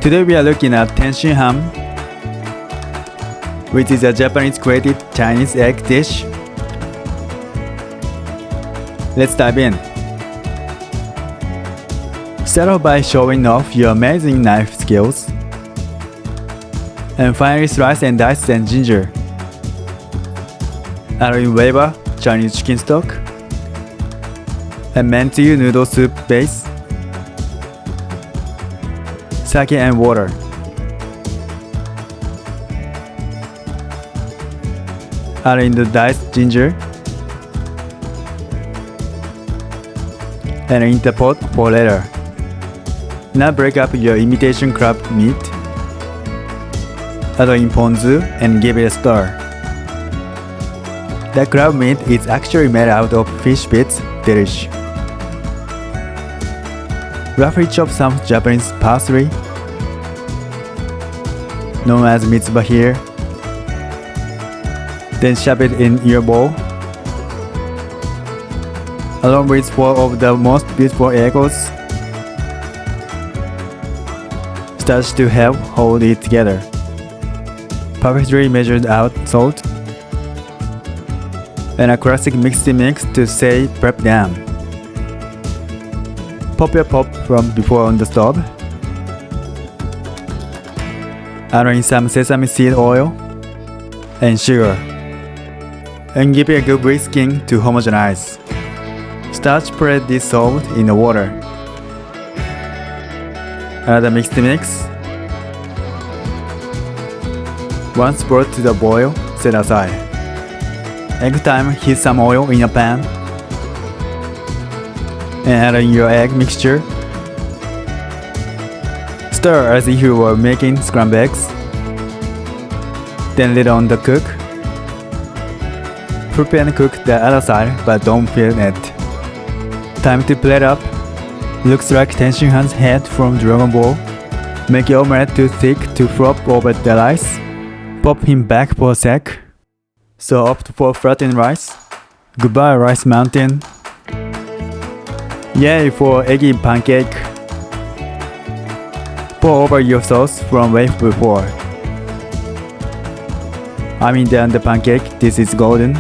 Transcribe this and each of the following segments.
Today we are looking at Tenshinhan, which is a Japanese created Chinese egg dish. Let's dive in. Start off by showing off your amazing knife skills. And finally slice and dice and ginger. Add in Weiba, Chinese chicken stock. And Mentsuyu noodle soup base. Sake and water. Add in the diced ginger. And in the pot for later. Now break up your imitation crab meat. Add in Ponzu and give it a stir. The crab meat is actually made out of fish bits, delish. Roughly chop some Japanese parsley, known as Mitsuba here. Then shove it in your bowl, along with 4 of the most beautiful eggs. Starch to help hold it together. Perfectly measured out salt. And a classic mixing mix to say prep down. Pop your pop from before on the stove. Add in some sesame seed oil and sugar. And give it a good whisking to homogenize. Starch spread dissolved in the water. Add the mixed mix. Once brought to the boil, set aside. Egg time, heat some oil in a pan. And add in your egg mixture. Stir as if you were making scrambled eggs. Then lid on the cook. Prepare and cook the other side, but don't fill it. Time to plate up. Looks like Tenshinhan's head from Dragon Ball. Make your omelette too thick to flop over the rice. Pop him back for a sec. So opt for flattened rice. Goodbye rice mountain. Yay for eggy pancake. Pour over your sauce from way before. I mean the pancake, this is golden.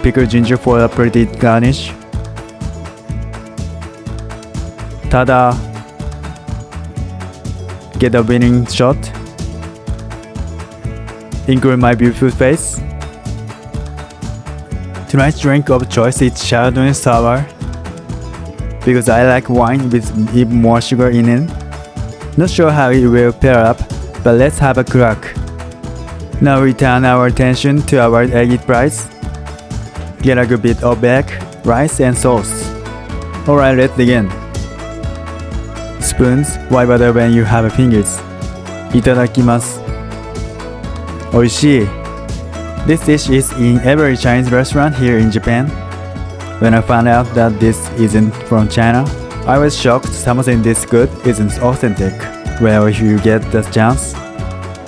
Pickled ginger for a pretty garnish. Ta-da! Get a winning shot. Include my beautiful face. Tonight's drink of choice is Chardonnay Sour, because I like wine with even more sugar in it. Not sure how it will pair up, but let's have a crack. Now we turn our attention to our eggy fries. Get a good bit of egg, rice and sauce. Alright, let's begin. Spoons, why bother when you have fingers? Itadakimasu. Oishii. This dish is in every Chinese restaurant here in Japan. When I found out that this isn't from China, I was shocked something this good isn't authentic. Well, if you get the chance,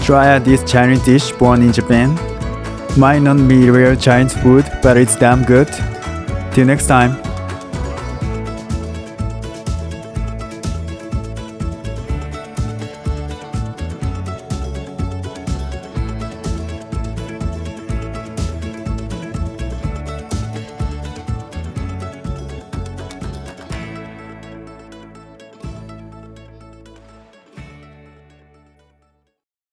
try out this Chinese dish born in Japan. Might not be real Chinese food, but it's damn good. Till next time.